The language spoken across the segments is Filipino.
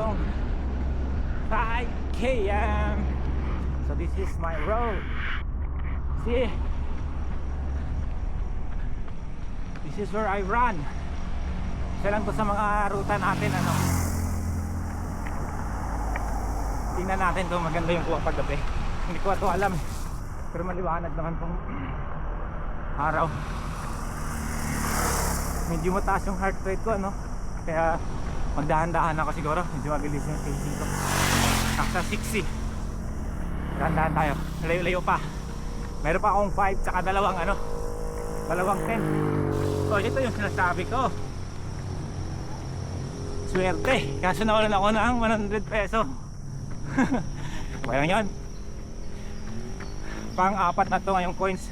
tayong 5 km. So this is my road. See, this is where I run. Isa lang to sa mga ruta natin, ano. Tingnan natin to, maganda yung kuha paggabi. Hindi ko ito alam, pero maliwanag naman tong araw. Medyo mataas yung heart rate ko, ano, kaya magdahan-dahan ako siguro. Medyo mabilis yung pacing ko. Nasa 60. Dahan-dahan tayo, layo-layo pa. Meron pa akong 5 tsaka dalawang 10. So ito yung sinasabi ko, swerte, kaso nawalan ako ng 100 peso. Kaya yun, pang-apat na to ngayong coins.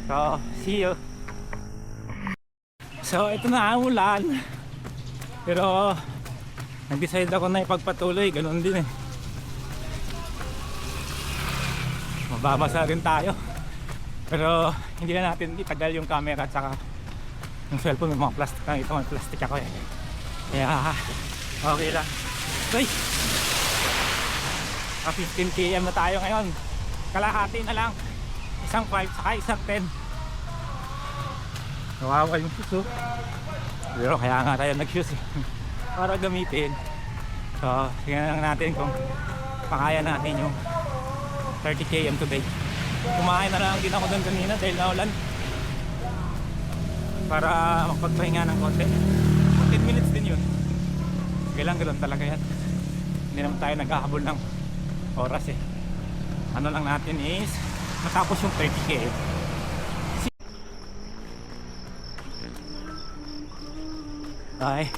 So see you. So ito na ang ulan, pero nag-decide ako na ipagpatuloy. Ganun din eh, mababasa rin tayo, pero hindi na natin itagal yung camera at saka yung cellphone. May mga plastic na ito, may plastic ako eh, kaya okay lang. Okay, 15 km na tayo ngayon. Kalahati na lang, isang 5 saka isang 10. Nawawa yung shoes, pero kaya nga tayo nag-shoes eh, para gamitin. So tingnan lang natin kung makaya natin yung 30 km today. Kumain na lang din ako doon kanina dahil naulan, para magpagpahinga ng konti. 10 minutes din yun. Kailang ganoon talaga yan. Hindi naman tayo naghahabol ng oras eh. Ano lang natin is matapos yung 30 km. Ay,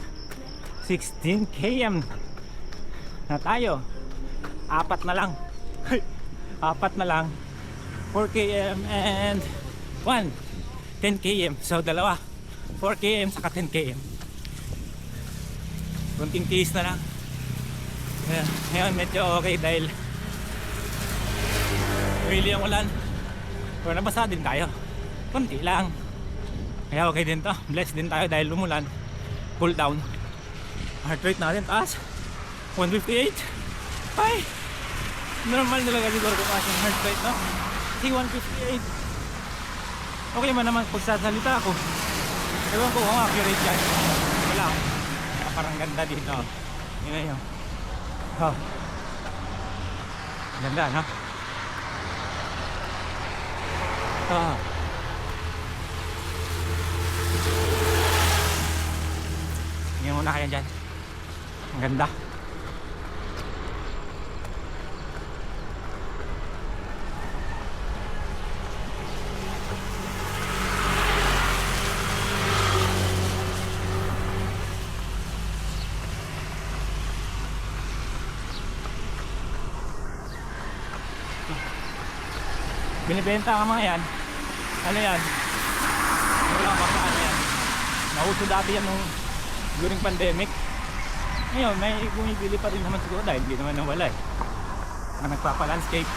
16 km na tayo. Apat na lang. Apat na lang. 4 km and 1 10 km. So dalawa, 4 km saka 10 km. Kunting tiis na lang. Ngayon medyo okay dahil really ang ulan, pero nabasa din tayo kunti lang, kaya okay din to. Blessed din tayo dahil umulan. Cool down. Heart rate natin taas, 158. Ay, normal talaga siguro kung taas yung heart rate, no? Kasi 158 okay man naman pagsasalita ako. Ewan ko kung accurate yan. Wala, parang ganda dito. Yun na yun. Oh, ganda, no? Oh. Tingnan muna kayo dyan. Ang ganda. Binibenta ka mga yan. Ano yan? Wala ka pa ano yan. Nauso dati yan nung during pandemic. Ngayon may bumibili pa rin naman siguro dahil hindi naman nawala eh. Mga nagpapa-landscape.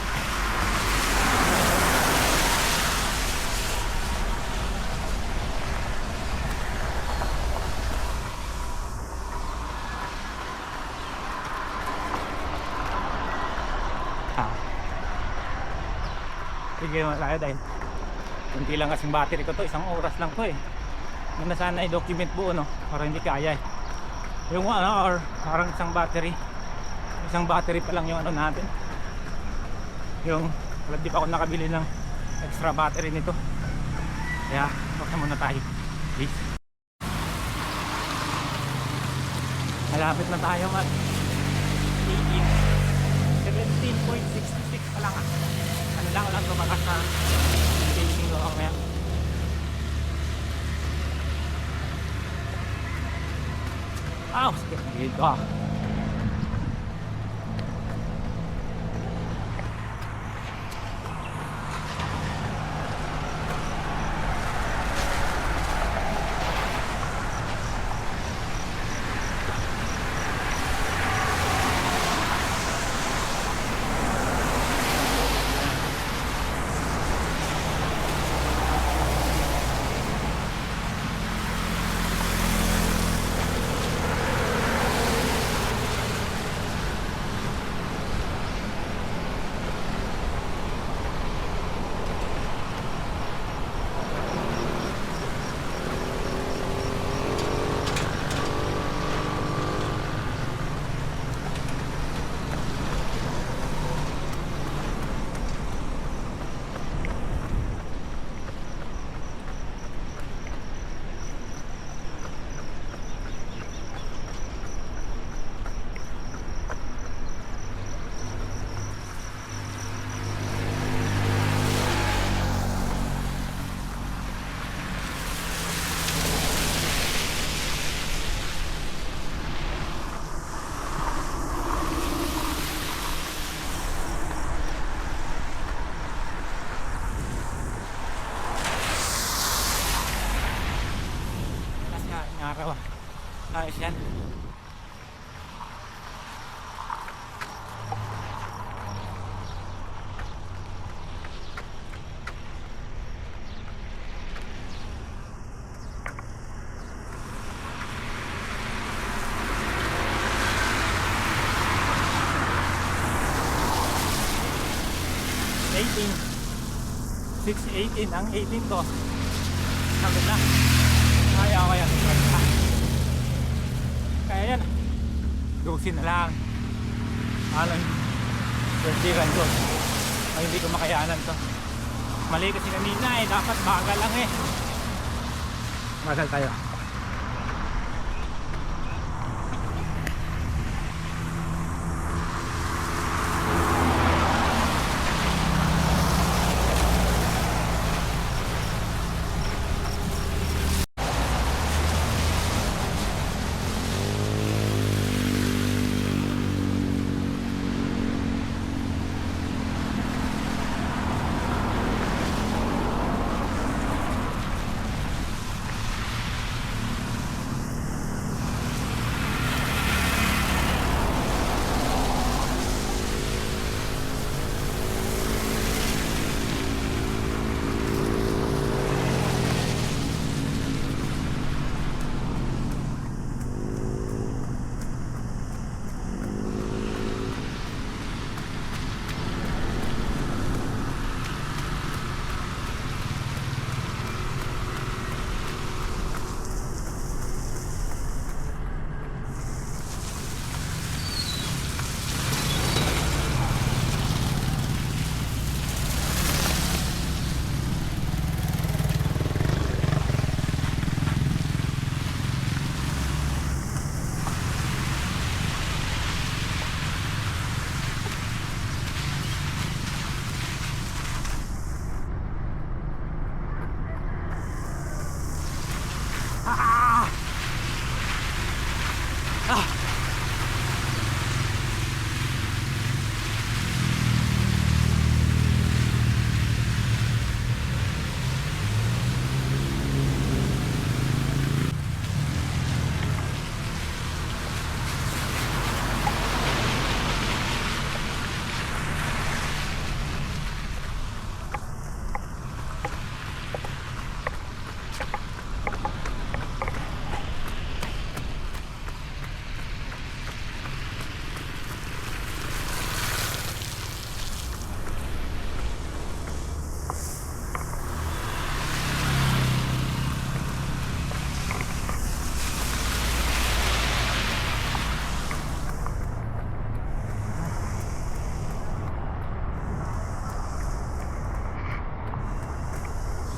Sige naman tayo dahil kunti lang kasing battery ko to, isang oras lang to eh. Ganda sana i-document buo, no? Para hindi kaya eh. Yung 1 hour, parang isang battery pa lang yung ano natin. Yung wala, di pa ako nakabili ng extra battery nito, kaya buksan muna tayo please. Malapit na tayo at 17.66 pa lang ah. Ano lang, walang tumakas na pacing ko ako. Ow, sakit dito ah. araw. Ayos yan. $18 618 ang 18 ko. Sabi na. Kaya ko yan. Kaya yan. Dosin na lang. Alam. Swertiran ko. Ay, hindi ko makayanan to. Mali kasi kanina eh. Dapat bagal lang eh. Bagal tayo.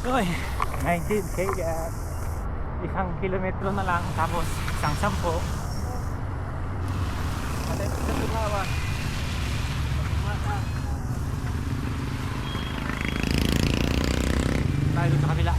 Uy, 19 kaya isang kilometro na lang tapos isang 10. Tayo sa kabila.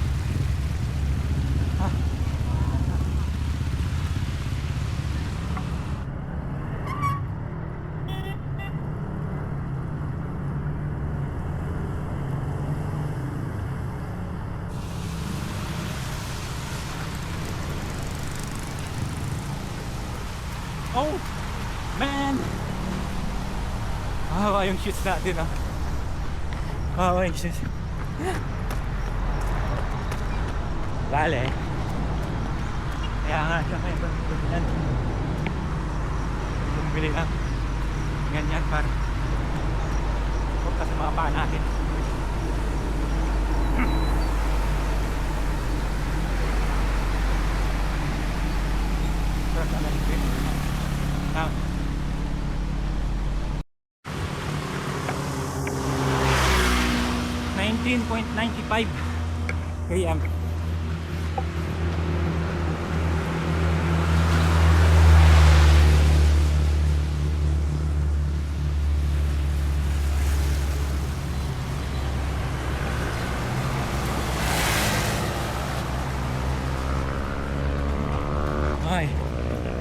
Oh man, yung shoes natin yung shoes. Vale, kaya nga siya kayo bumili ng ganyan para punta sa mga paa natin. Sarap na liquid. 19.95 km. Ay,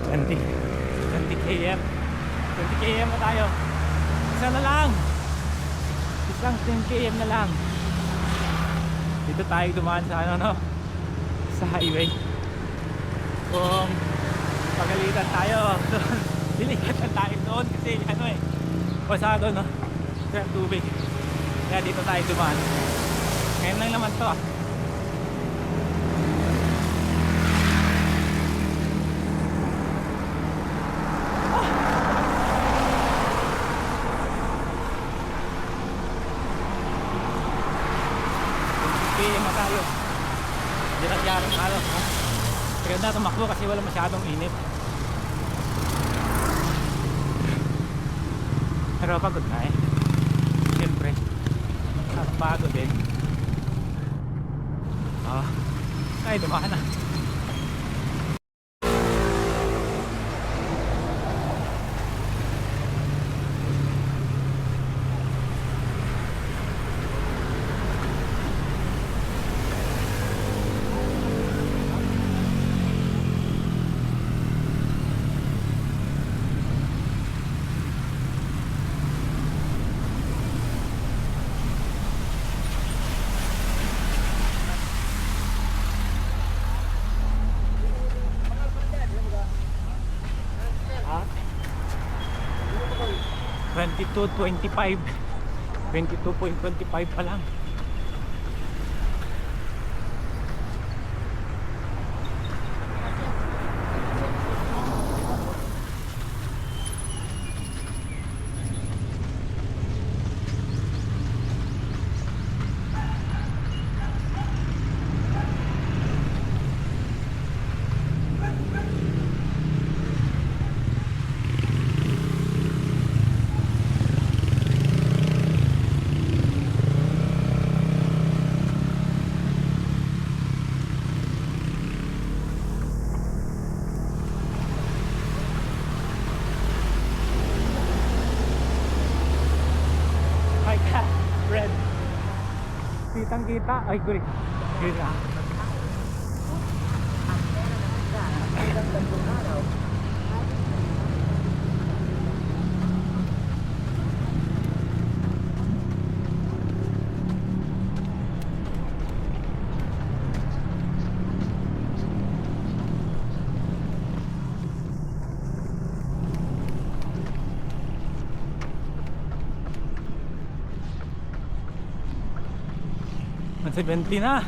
20 km. 20 km na tayo. Isa na lang. Isang 10 km na lang. Dito tayo dumaan sa sa highway. kung pagalitan tayo doon. Diligan tayo doon kasi ano eh, pasado no, sa tubig. Kaya dito tayo dumaan. Ngayon lang naman to ah. PM na tayo. Hindi na siyarang tayo. Maganda tumakbo kasi wala masyadong init. Pero pagod na eh. Siyempre pagod din. Ay dumaan na. Ha? 22.25 22.25 pa lang. Red. Kitang kita. Ay, green. Green na. Ang 70 na.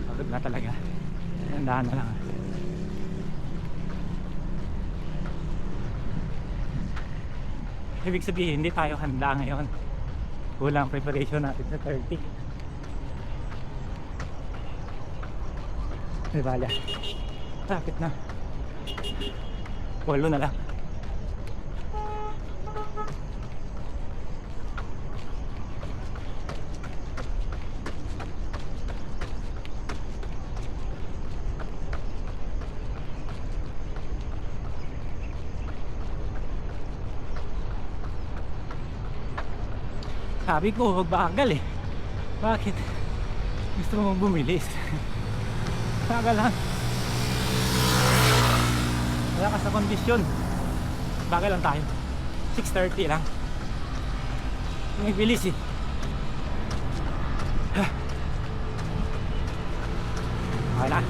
Pagod na talaga. Handahan na lang. Ibig sabihin, hindi tayo handa ngayon. Kulang preparation natin sa 30. May bala. Lapit na. 8 na lang. Sabi ko, huwag bagal eh. Bakit? Gusto mong bumilis. Bagal lang. Wala ka sa kondisyon. Bagal lang tayo. 6:30 lang. May bilis eh. Okay na.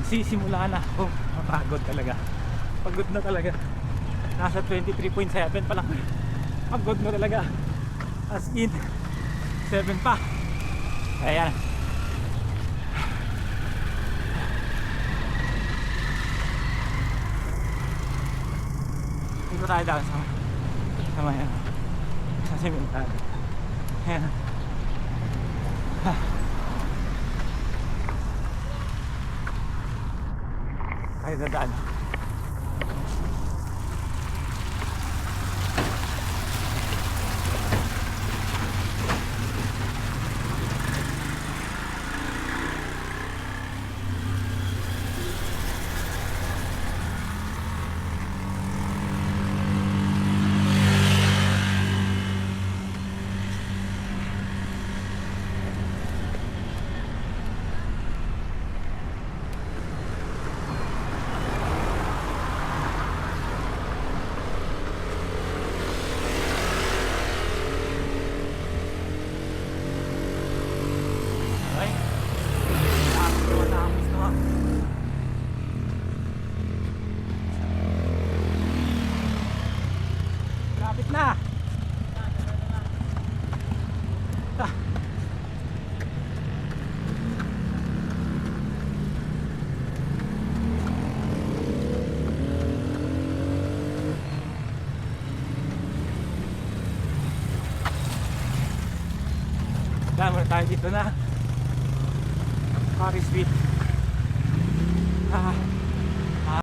Nagsisimula na ako. Mapagod talaga. Pagod na talaga. Nasa 23.7 pa lang. Pagod na talaga. As in 7 pa. Ayan. Dito tayo daan sa may sa simental. Ayan. Tayo dadaan. Ay, tapos na. Lapit na. Ah. Dami tayo dito na. Paris Beach. Ah. Ah.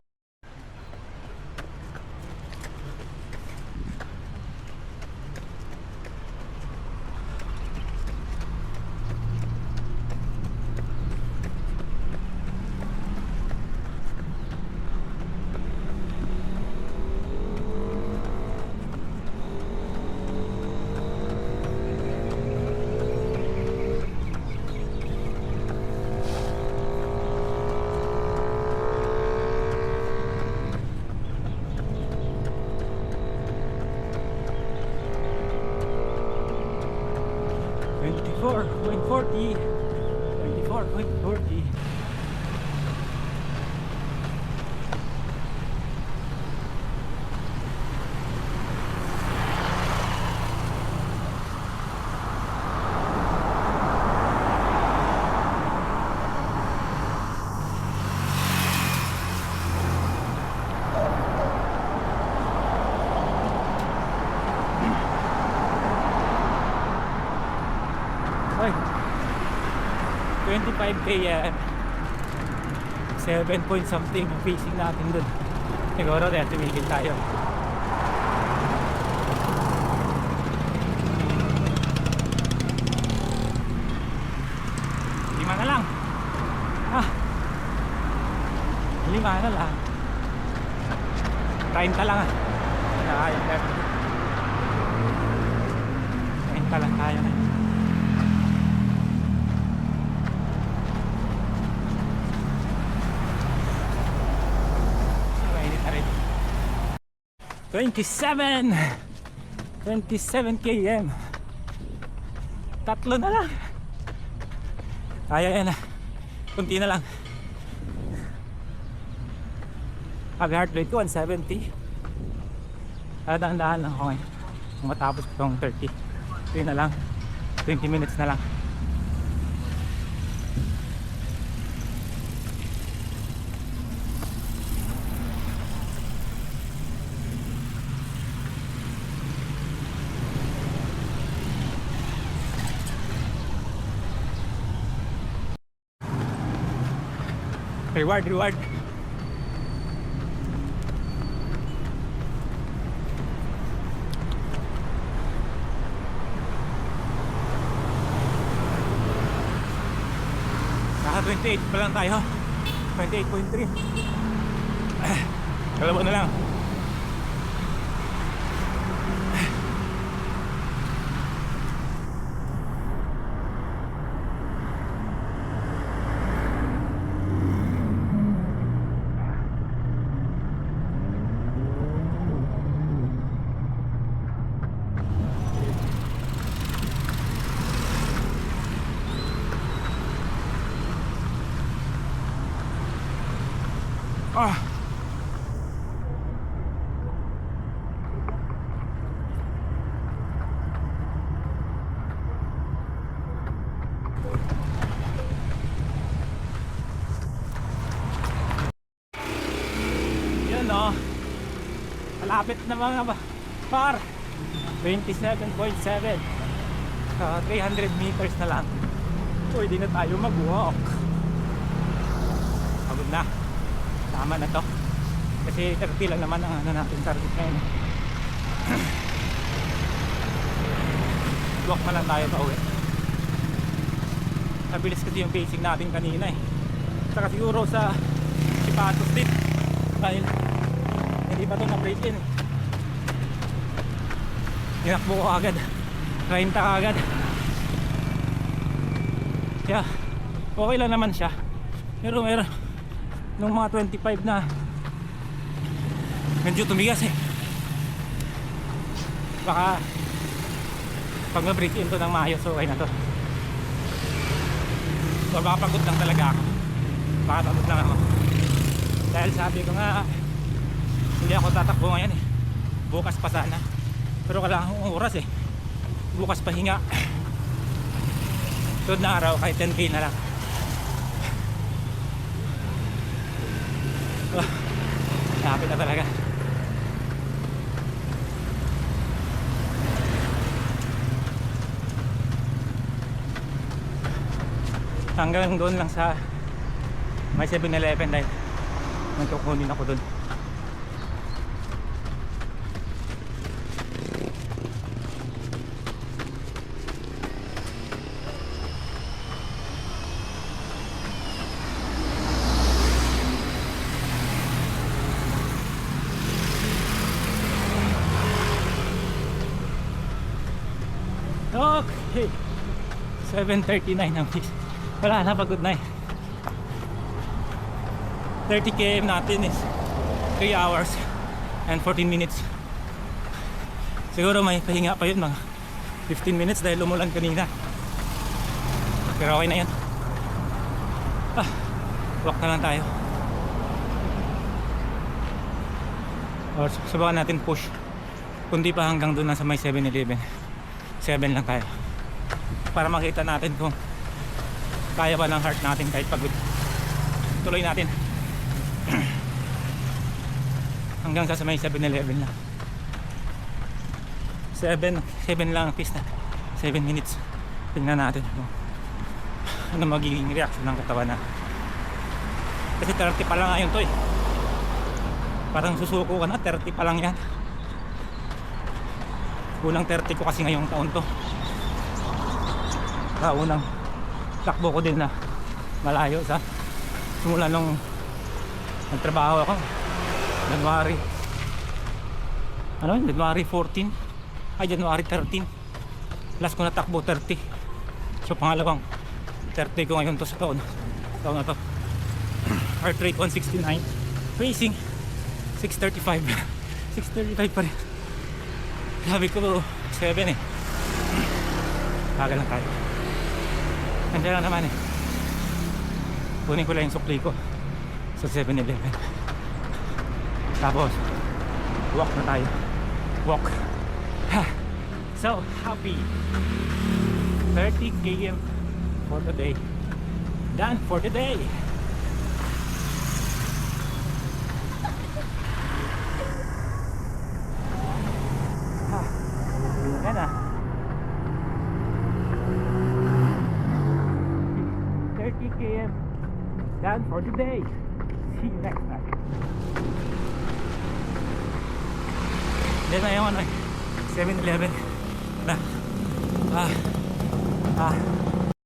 .40 24.40. Ay, 25k yan. 7 point something ang facing natin dun. Siguro dahil tumigil tayo. Lima na lang. Ah, 5 na lang. 30 lang ah. Nakayang left. 30 lang tayo na. $27 km. Tatlo na lang. Kaya yan na. Kunti na lang. Happy heart rate ko 170. Dahan-dahan lang ako ngayon. Kung matapos ko itong 30. Ito na lang. 20 minutes na lang. Reward. Naka 28 pa lang tayo. 28.3. Kalaban na lang. Ah. Lapit na mga par. 27.7. 300 meters na lang. Pwede na tayo mag-walk. Pagod na. Tama na to. Kasi 30 lang naman ang ano natin target ngayon. Walk na lang tayo pa uwi. Nabilis kasi yung pacing natin kanina eh. Saka siguro sa Chipatos din. Dahil hindi pa ito na-break in eh. Tinakbo ko agad. 30 agad. Yeah, okay lang naman siya. Pero meron nung mga 25 na medyo tumigas eh. Baka pag ma-break in to ng maayos, okay na to. So baka pagod lang talaga ako. Baka pagod lang ako. Dahil sabi ko nga hindi ako tatakbo ngayon eh. Bukas pa sana. Pero kailangan kong oras eh. Bukas pahinga. Sunod na araw kahit 10k na lang. Lapit na talaga. Hanggang doon lang sa may 7-Eleven dahil nagkukunin ako doon. Okay, 7:39 ang peace. Wala na, pagod na eh. 30 km natin is 3 hours and 14 minutes. Siguro may pahinga pa yun, mga 15 minutes dahil umulan kanina. Pero okay na yun. Walk na lang tayo. Or subukan natin push. Kundi pa hanggang doon na sa may 7-Eleven. 7 lang tayo para makita natin kung kaya ba ng heart natin kahit pagod. Tuloy natin hanggang sa may 7-Eleven lang. 7 lang ang pista. 7 minutes. Tingnan natin ano magiging reaction ng katawan na. Kasi 30 pa lang ngayon to eh. Parang susuko ka na, 30 pa lang yan. Unang 30 ko kasi ngayong taon to. Unang takbo ko din na malayo sa simula nung nagtrabaho ako January 14 ay January 13 last ko na takbo 30. So pangalawang 30 ko ngayon to sa taon na to. Heart rate 169, pacing 635 635 pa rin. Sabi ko 7 eh. Bagal lang tayo. Nandiyan lang naman eh. Kunin ko lang yung sukli ko sa 7-Eleven. Tapos walk na tayo. Walk. So happy. 30 km for the day. Done for the day. Yan ah. 30 km done for the day. See you next time. Then na yung 7-Eleven na